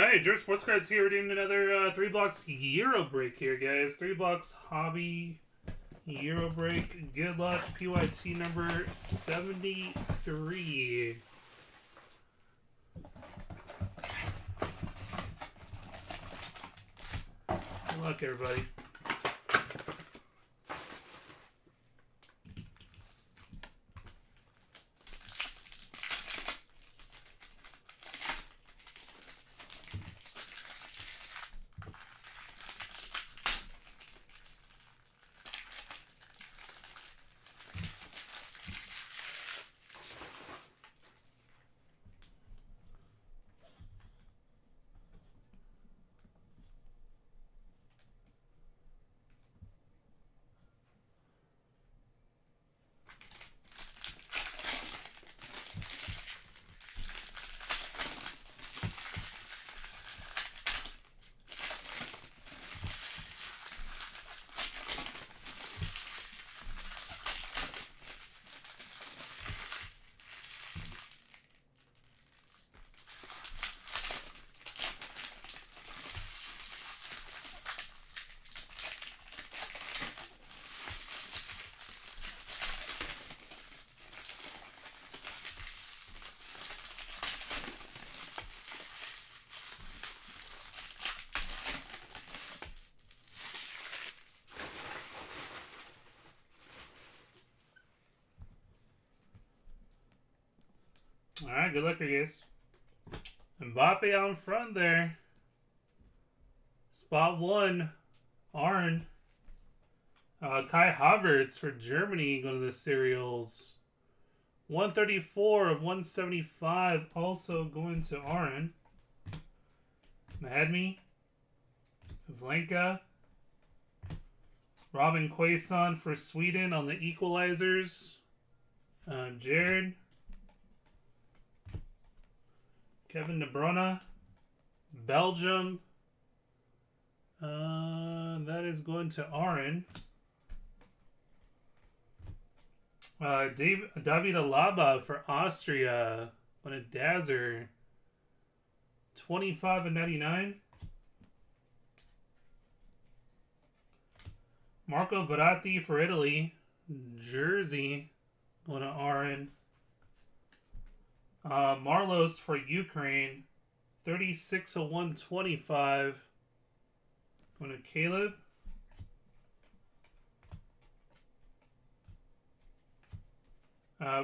right, Jer Sports Cards here. We're doing another 3-box Euro break here, guys. 3-box hobby Euro break. Good luck. PYT number 73. Good luck, everybody. Alright, good luck, you guys. Mbappe out in front there. Spot 1, Arn. Kai Havertz for Germany going to the serials. 134 of 175 also going to Arn. Mahadmi. Vlenka. Robin Quaison for Sweden on the equalizers. Jared. Kevin De Bruyne. Belgium. That is going to Aaron. David Alaba for Austria. On a Dazzler. 25 and 99. Marco Verratti for Italy. Jersey. Going to Aaron. Marlos for Ukraine. 36 of 125. Going to Caleb.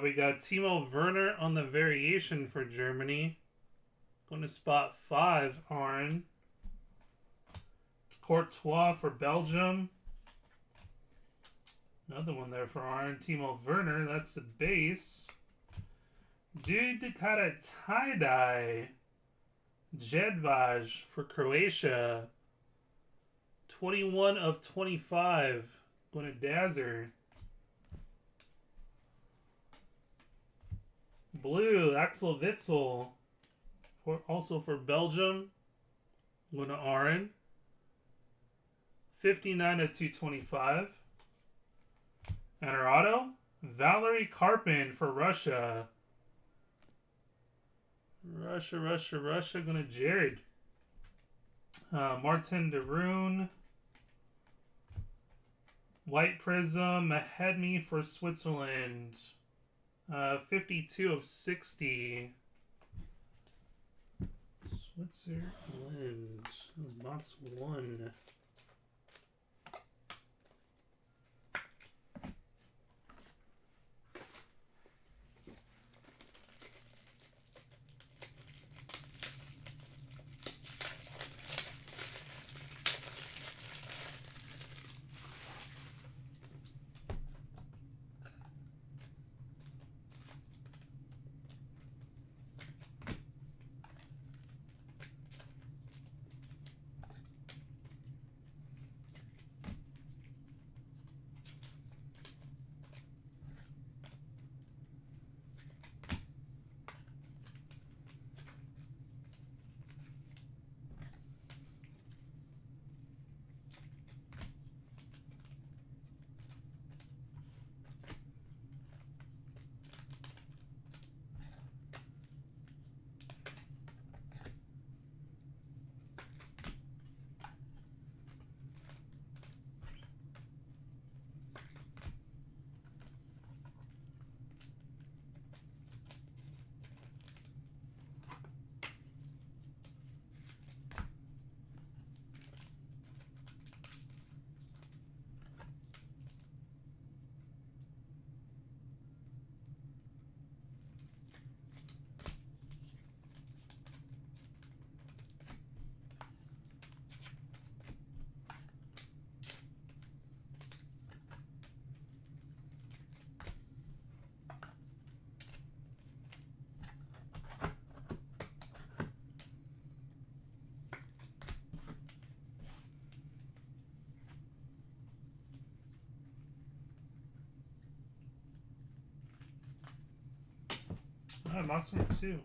We got Timo Werner on the variation for Germany. Going to spot 5, Arn. Courtois for Belgium. Another one there for Arn. Timo Werner, that's the base. Dude Dakota tie-dye. Jedvaj for Croatia. 21 of 25. Going to Dazzler. Blue, Axel Witsel. Also for Belgium. Going to Aaron. 59 of 225. And our auto, Valerie Karpin for Russia. Russia. Going to Jared. Martin DeRoon. White Prism. Mahadmi for Switzerland. 52 of 60. Switzerland. Box 1. Alright, box number 2.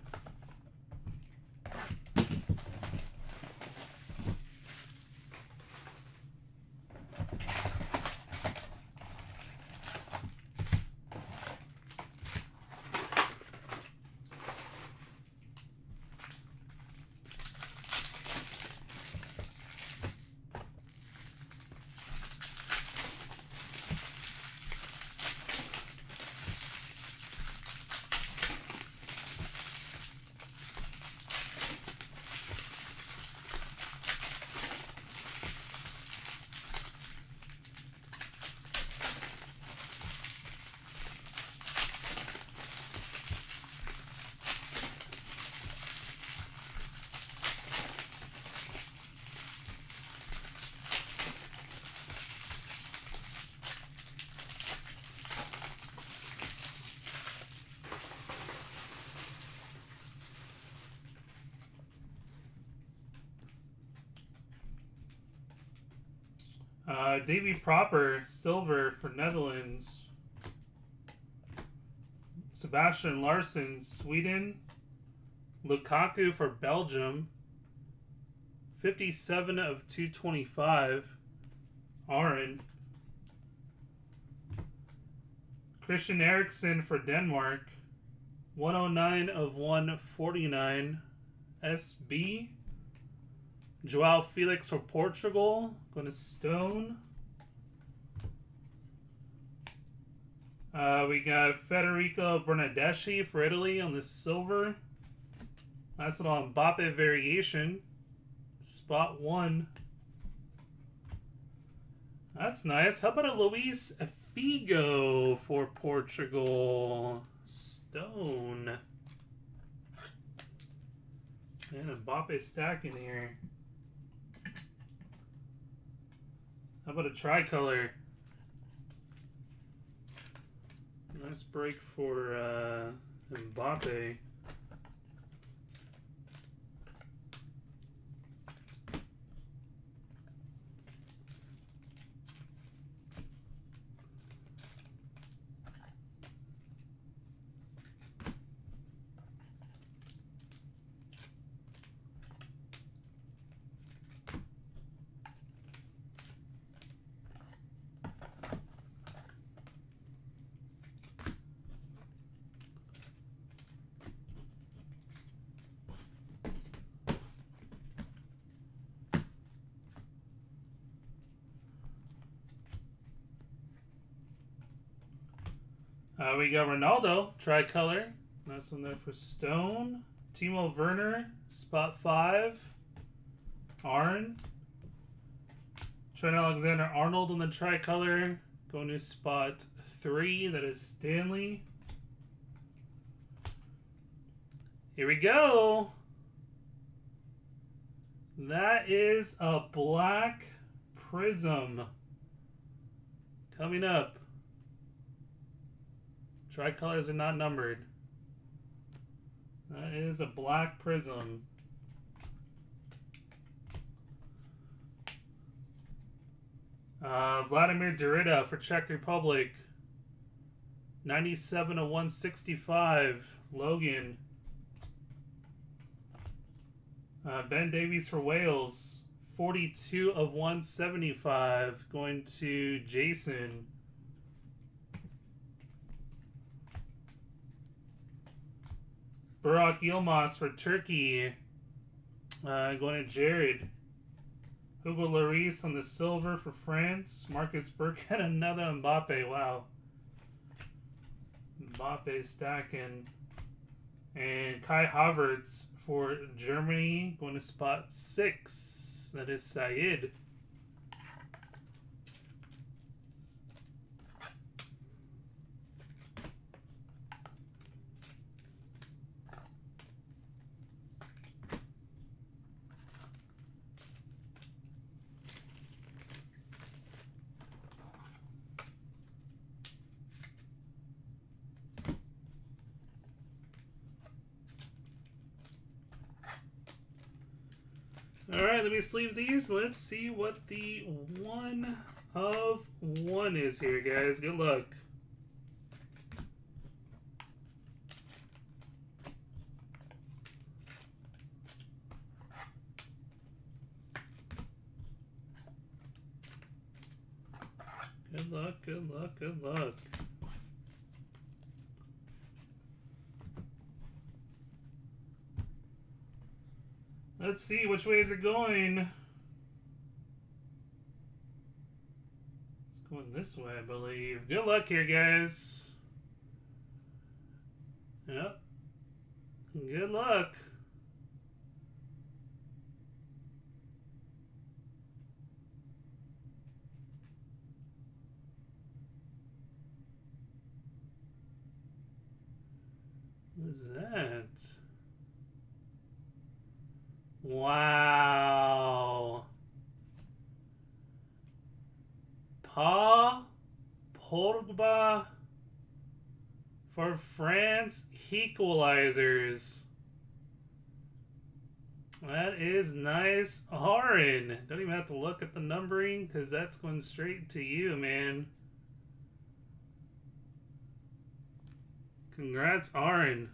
Davy Proper, silver for Netherlands. Sebastian Larsson, Sweden. Lukaku for Belgium. 57 of 225. Aaron. Christian Eriksen for Denmark. 109 of 149. SB. Joao Felix for Portugal. Going to Stone. We got Federico Bernardeschi for Italy on the silver. Nice little Mbappe variation. Spot 1. That's nice. How about a Luis Figo for Portugal? Stone. And Mbappe stack in here. How about a tricolor? Nice break for Mbappe. We got Ronaldo, tricolor. Nice one there for Stone. Timo Werner, spot 5. Arn. Trent Alexander-Arnold on the tricolor. Going to spot 3. That is Stanley. Here we go. That is a black prism. Coming up. Tricolors are not numbered. That is a black prism. Vladimir Dorita for Czech Republic. 97 of 165. Logan. Ben Davies for Wales. 42 of 175. Going to Jason. Burak Yilmaz for Turkey. Going to Jared. Hugo Lloris on the silver for France. Marcus Burkhead, another Mbappe. Wow. Mbappe stacking. And Kai Havertz for Germany. Going to spot 6. That is Said. Alright, let me sleeve these. Let's see what the 1 of 1 is here, guys. Good luck. Good luck, good luck, good luck. Let's see, which way is it going? It's going this way, I believe. Good luck here, guys. Yep. Good luck. What is that? Wow. Pogba for France equalizers. That is nice. Aaron. Don't even have to look at the numbering because that's going straight to you, man. Congrats, Aaron.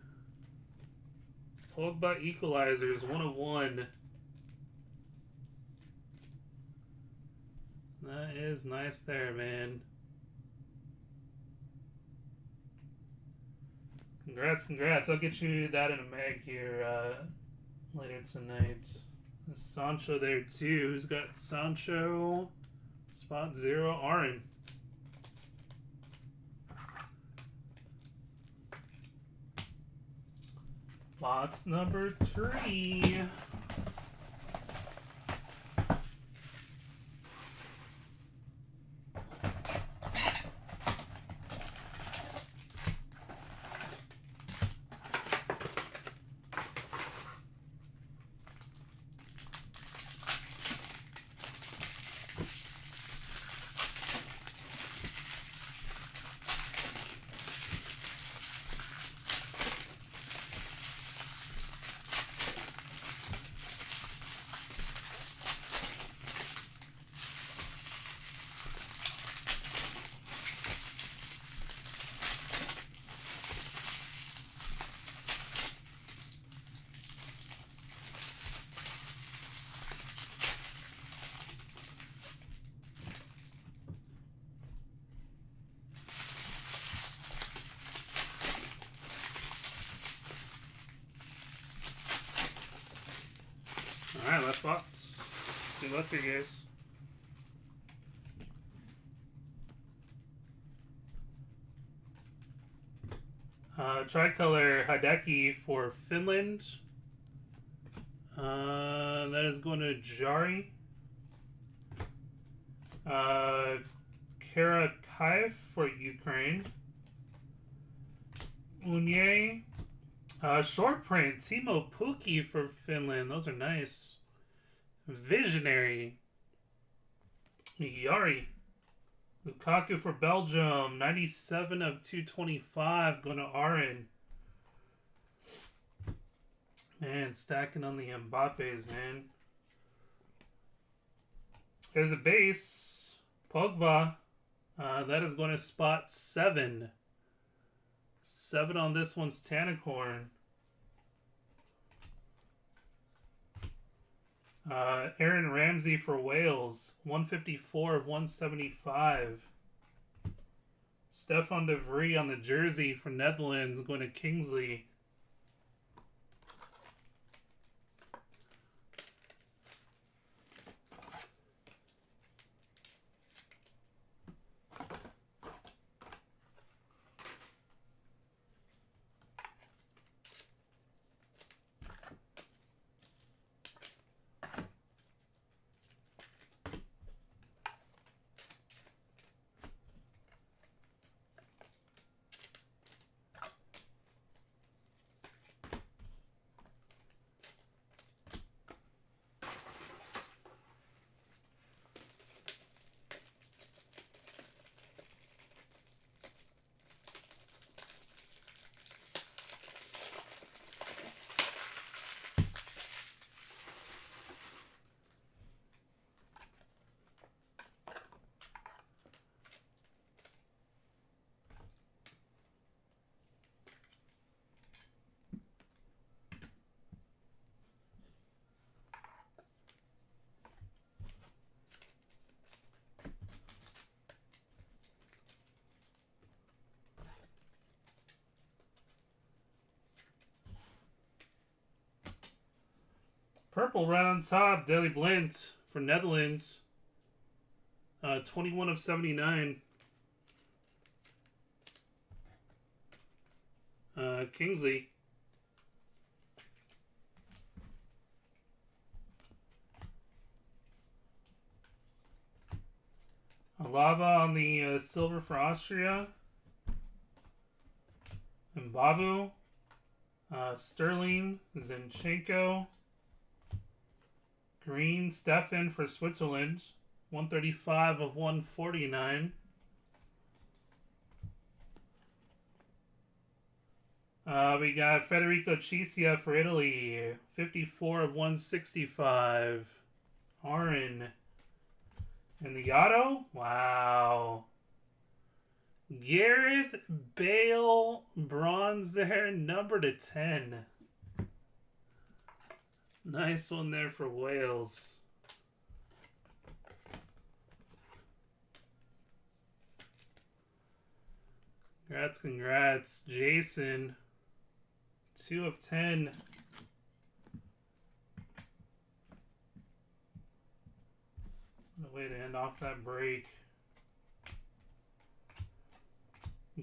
Pogba equalizers, 1 of 1. That is nice there, man. Congrats, congrats. I'll get you that in a mag here later tonight. There's Sancho there too. Who's got Sancho? Spot 0, Aaron. Box number 3. Alright, last box. Good luck here, guys. Tricolor Hideki for Finland. That is going to Jari. Karakaev for Ukraine. Unye. Short print, Timo Pukki for Finland. Those are nice. Visionary. Yari. Lukaku for Belgium. 97 of 225. Going to Aaron. Man, stacking on the Mbappes, man. There's a base. Pogba. That is going to spot 7. 7 on this one's Tanicorn. Aaron Ramsey for Wales. 154 of 175. Stefan de Vrij on the jersey for Netherlands. Going to Kingsley. Purple right on top. Daily Blint for Netherlands. 21 of 79. Kingsley. Alaba on the silver for Austria. And Babu. Sterling. Zinchenko. Green. Stefan for Switzerland. 135 of 149. We got Federico Chiesa for Italy. 54 of 165. Arin. And the auto? Wow. Gareth Bale bronze there, number to 10. Nice one there for Wales. Congrats. Jason. 2 of 10. What a way to end off that break.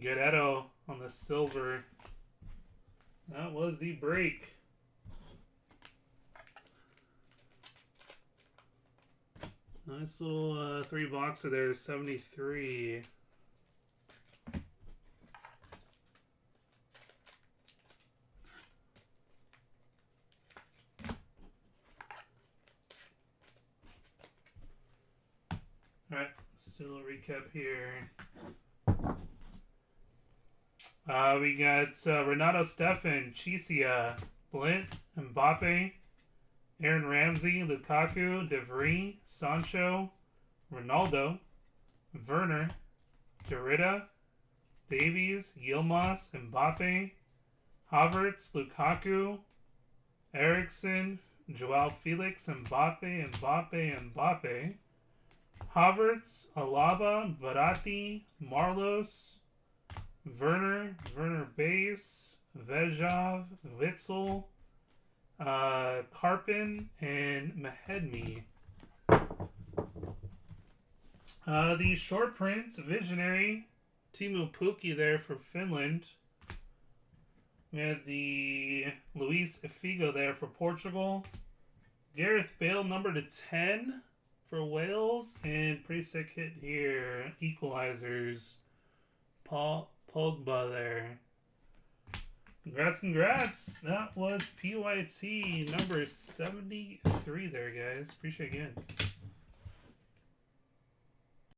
Guerrero on the silver. That was the break. Nice little 3-boxer there, 73. Alright, still a recap here. We got Renato Stefan, Chiesa, Blint, Mbappe, Aaron Ramsey, Lukaku, De Vrij, Sancho, Ronaldo, Werner, Derrida, Davies, Yilmaz, Mbappe, Havertz, Lukaku, Eriksen, Joao Felix, Mbappe, Havertz, Alaba, Verratti, Marlos, Werner Base, Vejov, Witzel, Karpin, and Mahedmi. The short print, Visionary, Timu Pukki there for Finland. We had the Luis Figo there for Portugal. Gareth Bale, number to 10 for Wales. And pretty sick hit here. Equalizers. Paul Pogba there. Congrats. That was PYT number 73 there, guys. Appreciate it again.